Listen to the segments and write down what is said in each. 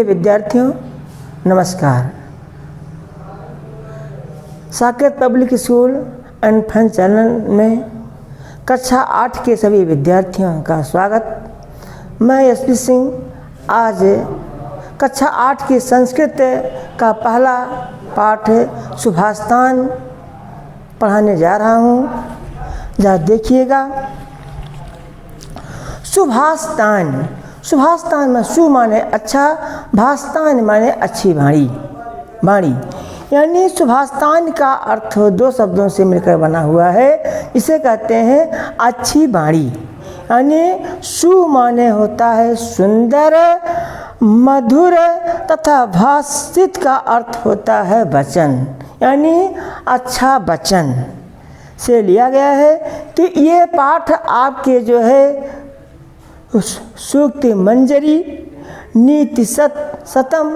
प्रिय विद्यार्थियों नमस्कार। Saket public school and fun channel में कक्षा 8 के सभी विद्यार्थियों का स्वागत। मैं एसपी सिंह आज कक्षा 8 की संस्कृत का पहला पाठ सुभाषतान पढ़ाने जा रहा हूँ। जरा देखिएगा। सुभाषतान, सुभाषतान में सु माने अच्छा, भाषतान माने अच्छी वाणी। यानी सुभाषतान का अर्थ दो शब्दों से मिलकर बना हुआ है। इसे कहते हैं अच्छी वाणी। यानी सु माने होता है सुंदर, मधुर तथा भाषित का अर्थ होता है वचन, यानी अच्छा वचन से लिया गया है। तो ये पाठ आपके जो है सूक्ति मंजरी, नीति शतम,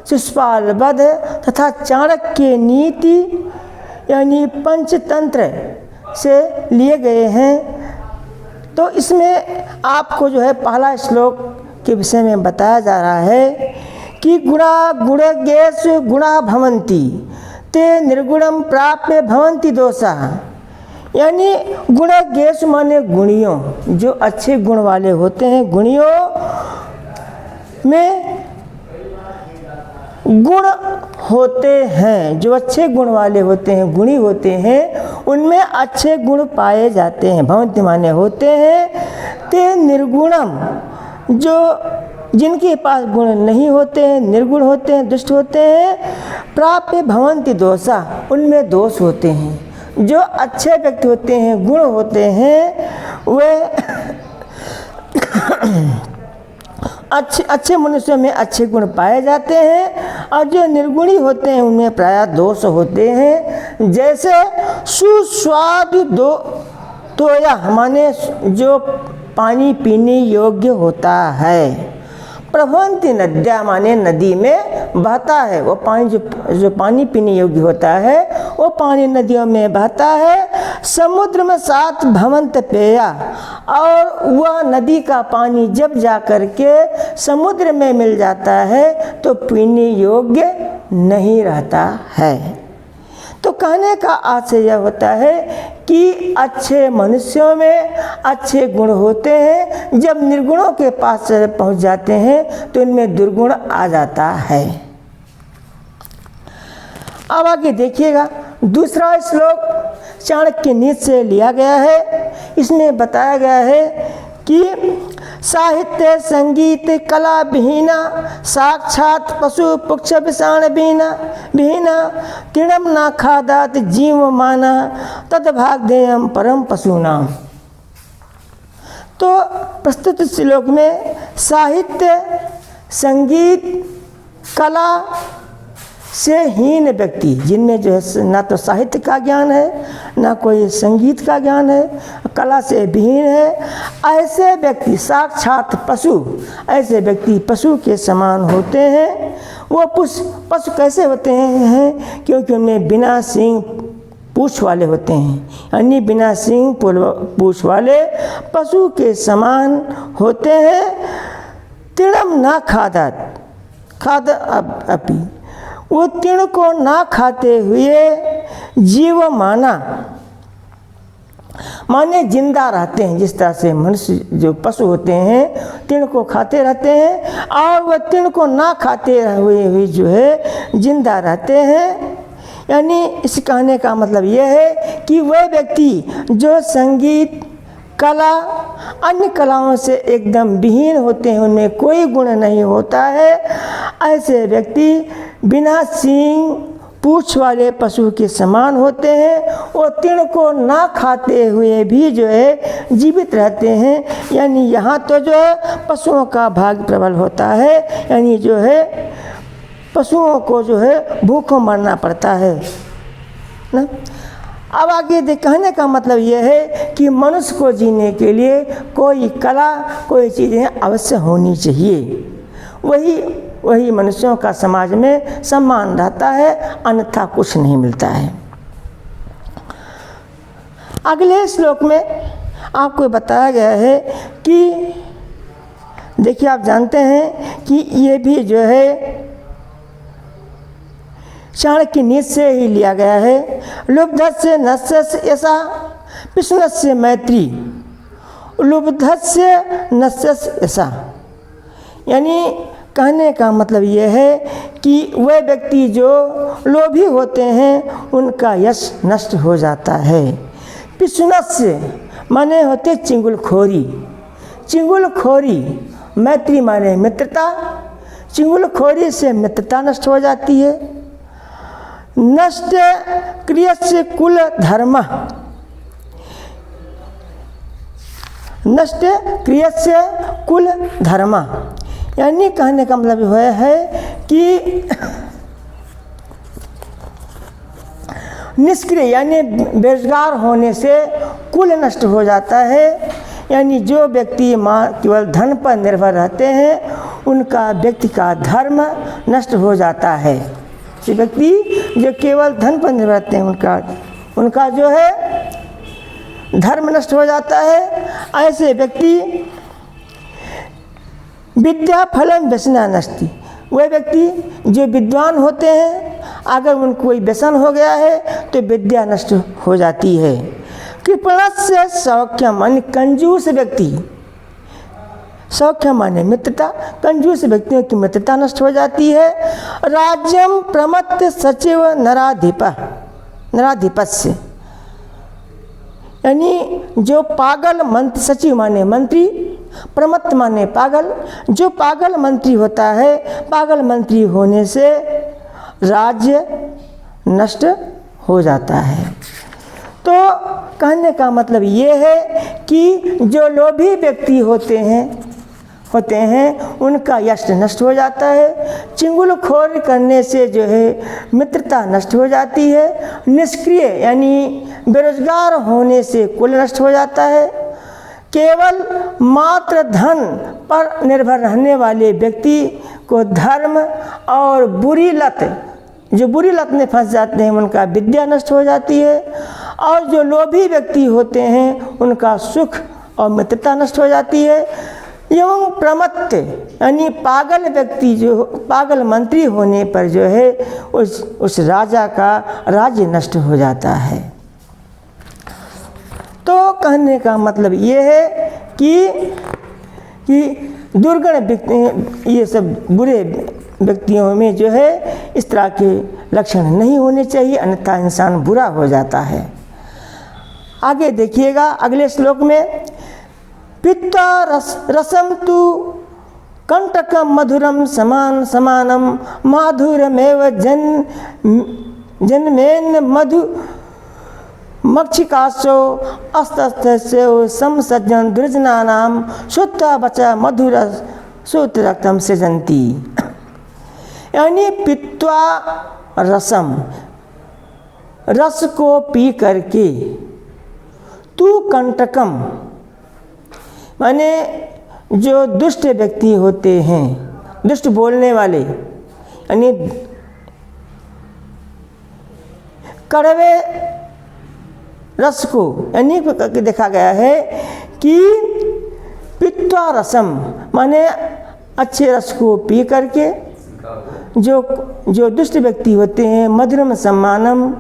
शिशुपाल वध तथा चाणक्य नीति यानी पंचतंत्र से लिए गए हैं। तो इसमें आपको जो है पहला श्लोक के विषय में बताया जा रहा है कि गुणा गुणज्ञेष गुणा भवन्ति ते निर्गुणम प्राप्य भवन्ति दोषा। यानी गुणज्ञेष माने गुणियों, जो अच्छे गुण वाले होते हैं, गुणियों में गुण होते हैं, जो अच्छे गुण वाले होते हैं, गुणी होते हैं, उनमें अच्छे गुण पाए जाते हैं। भवन्ति माने होते हैं। ते निर्गुणम, जो जिनके पास गुण नहीं होते हैं, निर्गुण होते हैं, दुष्ट होते हैं, प्राप्य भवन्ति दोषा, उनमें दोष होते हैं। जो अच्छे व्यक्ति होते हैं, गुण होते हैं, वे अच्छे मनुष्यों में अच्छे गुण पाए जाते हैं, और जो निर्गुणी होते हैं उनमें प्रायः दोष होते हैं। जैसे सुस्वादु तोया माने जो पानी पीने योग्य होता है। प्रभवन्ति नद्या माने नदी में बहता है। वो पानी जो पानी पीने योग्य होता है, वो पानी नदियों में बहता है। समुद्र में सात भवंत पेया, और वह नदी का पानी जब जा कर के समुद्र में मिल जाता है तो पीने योग्य नहीं रहता है। तो कहने का आशय यह होता है कि अच्छे मनुष्यों में अच्छे गुण होते हैं, जब निर्गुणों के पास पहुंच जाते हैं तो इनमें दुर्गुण आ जाता है। अब आगे देखिएगा। दूसरा श्लोक चाणक्य नीति से लिया गया है। इसमें बताया गया है कि साहित्य संगीत कला विहीना साक्षात पशु पुक्ष विषाण विहीना तृणम ना खादात जीव माना तद्भाग्यम परम पशूनाम। तो प्रस्तुत श्लोक में साहित्य संगीत कला से हीन व्यक्ति, जिनमें जो है ना तो साहित्य का ज्ञान है, ना कोई संगीत का ज्ञान है, कला से विहीन है, ऐसे व्यक्ति साक्षात पशु, ऐसे व्यक्ति पशु के समान होते हैं। वो पशु कैसे होते हैं? क्योंकि उनमें बिना सींग पूँछ वाले होते हैं, यानी बिना सींग पूँछ वाले पशु के समान होते हैं। तृणम ना खाद अपी, वो तृण को ना खाते हुए जीव माने जिंदा रहते हैं। जिस तरह से मनुष्य जो पशु होते हैं तृण को खाते रहते हैं, और वह तृण को ना खाते हुए जो है जिंदा रहते हैं। यानी इस कहने का मतलब यह है कि वह व्यक्ति जो संगीत कला अन्य कलाओं से एकदम विहीन होते हैं, उनमें कोई गुण नहीं होता है, ऐसे व्यक्ति बिना सींग पूँछ वाले पशु के समान होते हैं। वो तृण को ना खाते हुए भी जो है जीवित रहते हैं। यानी यहाँ तो जो है पशुओं का भाग प्रबल होता है, यानी जो है पशुओं को जो है भूखों मरना पड़ता है ना। अब आगे कहने का मतलब यह है कि मनुष्य को जीने के लिए कोई कला, कोई चीज़ें अवश्य होनी चाहिए। वही मनुष्यों का समाज में सम्मान रहता है, अन्यथा कुछ नहीं मिलता है। अगले श्लोक में आपको बताया गया है कि देखिए आप जानते हैं कि ये भी जो है चाणक्य नीति से ही लिया गया है। लुब्धस्य नस्य ऐसा पिष्णस्य मैत्री, लुब्धस्य नस्य ऐसा, यानी कहने का मतलब ये है कि वह व्यक्ति जो लोभी होते हैं उनका यश नष्ट हो जाता है। पिष्णस्य माने होते चिंगुलखोरी, चिंगुलखोरी, मैत्री माने मित्रता, चिंगुलखोरी से मित्रता नष्ट हो जाती है। नष्ट क्रियस्य कुल धर्म, नष्ट क्रियस्य कुल धर्म, यानी कहने का मतलब यह है कि निष्क्रिय यानी बेरोजगार होने से कुल नष्ट हो जाता है। यानी जो व्यक्ति केवल धन पर निर्भर रहते हैं उनका व्यक्ति का धर्म नष्ट हो जाता है। जो व्यक्ति जो केवल धन पर निर्भर रहते हैं उनका जो है धर्म नष्ट हो जाता है। ऐसे व्यक्ति विद्या फलम व्यसना नष्टि, वह व्यक्ति जो विद्वान होते हैं अगर उनको कोई व्यसन हो गया है तो विद्या नष्ट हो जाती है। कृपणस्य सौख्यम माने कंजूस व्यक्ति, सौख्यम माने मित्रता, कंजूस व्यक्तियों की मित्रता नष्ट हो जाती है। राज्यम प्रमत्त सचिव नराधिपस्य, यानी जो पागल मंत्री, सचिव माने मंत्री, प्रमत्त माने पागल, जो पागल मंत्री होता है, पागल मंत्री होने से राज्य नष्ट हो जाता है। तो कहने का मतलब ये है कि जो लोभी व्यक्ति होते हैं उनका यश नष्ट हो जाता है। चिंगुलखोर करने से जो है मित्रता नष्ट हो जाती है। निष्क्रिय यानी बेरोजगार होने से कुल नष्ट हो जाता है। केवल मात्र धन पर निर्भर रहने वाले व्यक्ति को धर्म और बुरी लत, जो बुरी लत में फंस जाते हैं उनका विद्या नष्ट हो जाती है। और जो लोभी व्यक्ति होते हैं उनका सुख और मित्रता नष्ट हो जाती है। एवं प्रमत्त यानी पागल व्यक्ति जो पागल मंत्री होने पर जो है उस राजा का राज्य नष्ट हो जाता है। तो कहने का मतलब ये है कि दुर्गुण व्यक्ति, ये सब बुरे व्यक्तियों में जो है इस तरह के लक्षण नहीं होने चाहिए, अन्यथा इंसान बुरा हो जाता है। आगे देखिएगा अगले श्लोक में, पित्ता रसम तु कंटकम मधुरम समानम माधुरमेव जन्मेन मधु मक्षिकाशो अस्तस्थ्यो समसज्जन दुर्जनानाम शुद्धा बचा मधुर सूत्र रक्तम सृजंती, यानी पित्वा रसम, रस को पी करके, तू कंटकम माने जो दुष्ट व्यक्ति होते हैं, दुष्ट बोलने वाले, यानी कड़वे रस को, यानी देखा गया है कि पित्वा रसम माने अच्छे रस को पी करके जो दुष्ट व्यक्ति होते हैं, मधुरम सम्मानम,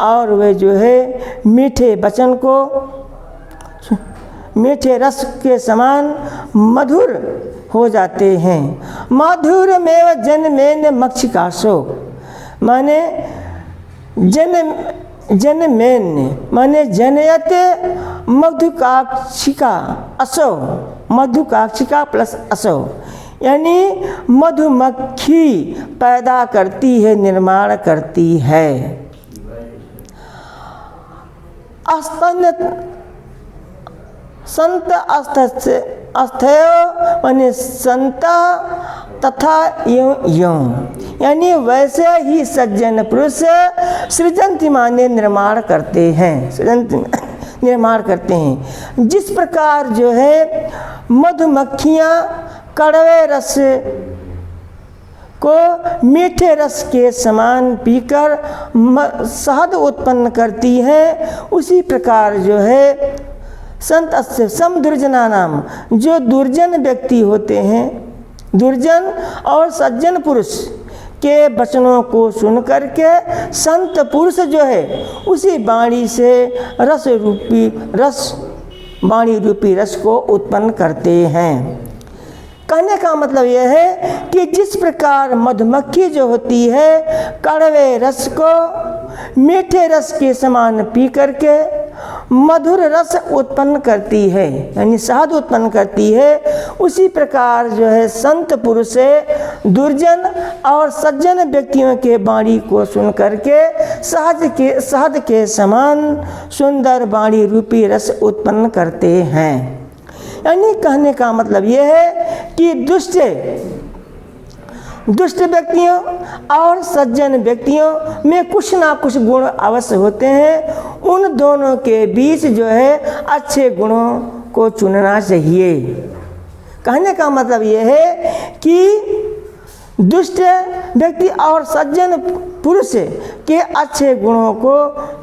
और वे जो है मीठे वचन को मीठे रस के समान मधुर हो जाते हैं। मधुरमेव जन्मेन मक्षिकाशो माने जन्मेन माने जनयते मधुकाक्षिका असो, मधुकाक्षिका प्लस असो, यानी मधुमक्खी पैदा करती है, निर्माण करती है। संत अस्थेय माने संत तथा यों, यानी वैसे ही सज्जन पुरुष सृजंती माने निर्माण करते हैं, निर्माण करते हैं। जिस प्रकार जो है मधुमक्खियाँ कड़वे रस को मीठे रस के समान पीकर शहद उत्पन्न करती हैं, उसी प्रकार जो है संत अस्य सम दुर्जना नाम, जो दुर्जन व्यक्ति होते हैं, दुर्जन और सज्जन पुरुष के वचनों को सुन करके संत पुरुष जो है उसी वाणी से वाणी रूपी रस को उत्पन्न करते हैं। कहने का मतलब यह है कि जिस प्रकार मधुमक्खी जो होती है कड़वे रस को मीठे रस के समान पी करके मधुर रस उत्पन्न करती है, यानी शहद उत्पन्न करती है, उसी प्रकार जो है संत पुरुष दुर्जन और सज्जन व्यक्तियों के वाणी को सुन करके शहद के समान सुंदर वाणी रूपी रस उत्पन्न करते हैं। यानी कहने का मतलब यह है कि दुष्ट व्यक्तियों और सज्जन व्यक्तियों में कुछ ना कुछ गुण अवश्य होते हैं। उन दोनों के बीच जो है अच्छे गुणों को चुनना चाहिए। कहने का मतलब यह है कि दुष्ट व्यक्ति और सज्जन पुरुष के अच्छे गुणों को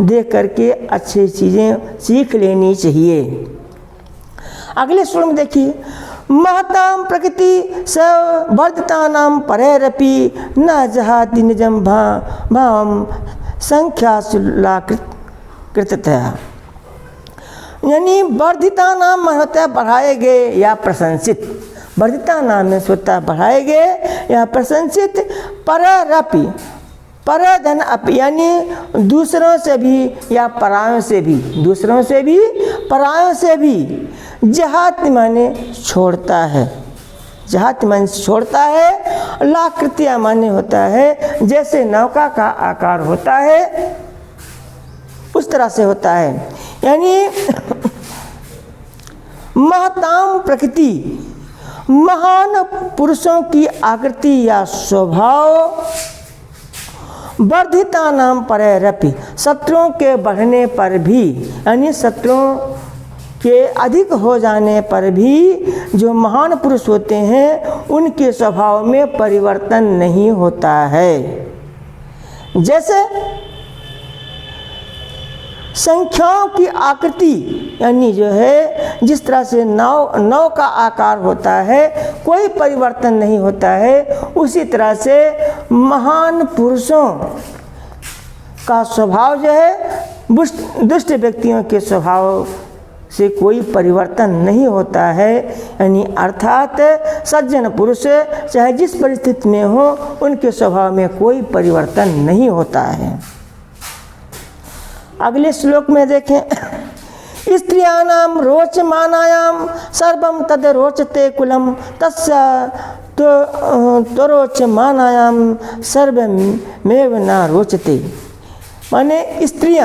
देख करके अच्छी चीज़ें सीख लेनी चाहिए। अगले श्लोक में देखिए, महतां प्रकृति स वर्धितानां परेरपि न जहाति निजं भावं संख्याशूला कृततया। यानी वर्धिता नाम होता है बढ़ाए गए या प्रशंसित, वर्धिता नाम में स्वतः बढ़ाए गए या प्रशंसित, पररपि परधन अपि, यानी दूसरों से भी या परायों से भी, दूसरों से भी परायों से भी, जहात माने छोड़ता है, जहात माने छोड़ता है, लाकृत्या माने होता है जैसे नौका का आकार होता है उस तरह से होता है। यानी महतां प्रकृति, महान पुरुषों की आकृति या स्वभाव, वर्धिता नाम परेरपि, शत्रुओं के बढ़ने पर भी, यानी शत्रुओं के अधिक हो जाने पर भी जो महान पुरुष होते हैं उनके स्वभाव में परिवर्तन नहीं होता है। जैसे संख्याओं की आकृति, यानी जो है जिस तरह से नाव का आकार होता है कोई परिवर्तन नहीं होता है, उसी तरह से महान पुरुषों का स्वभाव जो है दुष्ट व्यक्तियों के स्वभाव से कोई परिवर्तन नहीं होता है। यानी अर्थात सज्जन पुरुष चाहे जिस परिस्थिति में हो उनके स्वभाव में कोई परिवर्तन नहीं होता है। अगले श्लोक में देखें, स्त्रियाणाम रोचमानायाम सर्वं तद रोचते कुलम तस्य त्वरोचमानायाम सर्वमेव न रोचते। माने स्त्री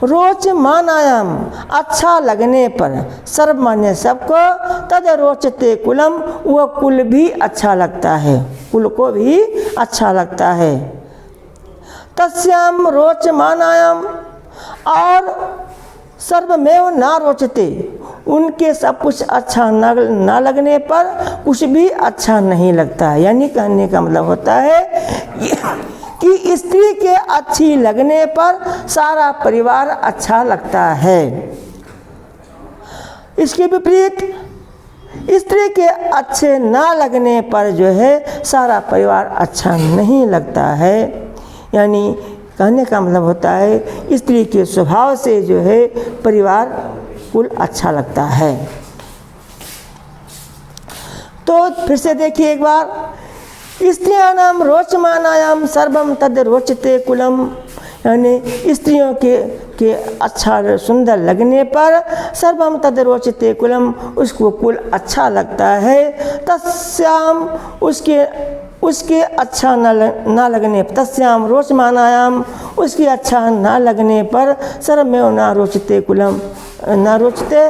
रोचमानायाम अच्छा लगने पर, सर्व माने सबको, तद रोचते कुलम वह कुल भी अच्छा लगता है, कुल को भी अच्छा लगता है। तस्याम रोचमानायाम, और सर्वमेव ना रोचते, उनके सब कुछ अच्छा न लगने पर कुछ भी अच्छा नहीं लगता है। यानी कहने का मतलब होता है कि स्त्री के अच्छी लगने पर सारा परिवार अच्छा लगता है। इसके विपरीत स्त्री के अच्छे ना लगने पर जो है सारा परिवार अच्छा नहीं लगता है। यानी कहने का मतलब होता है स्त्री के स्वभाव से जो है परिवार कुल अच्छा लगता है। तो फिर से देखिए एक बार, स्त्रियाणाम रोचमानायाम सर्वम तद रोचते कुलम, यानी स्त्रियों के अच्छा सुंदर लगने पर सर्वम तद रोचते कुलम, उसको कुल अच्छा लगता है। तस्याम, उसके अच्छा ना लगने, तस्याम रोचमानायाम, उसके अच्छा ना लगने पर सर्वमेव ना रोचते कुलम, ना रोचते,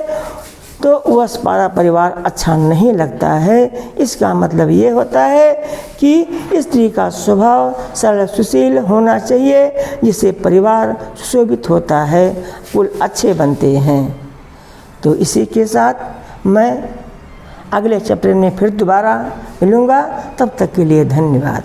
तो वह सारा परिवार अच्छा नहीं लगता है। इसका मतलब ये होता है कि स्त्री का स्वभाव सरल सुशील होना चाहिए जिससे परिवार सुशोभित होता है, कुल अच्छे बनते हैं। तो इसी के साथ मैं अगले चैप्टर में फिर दोबारा मिलूँगा, तब तक के लिए धन्यवाद।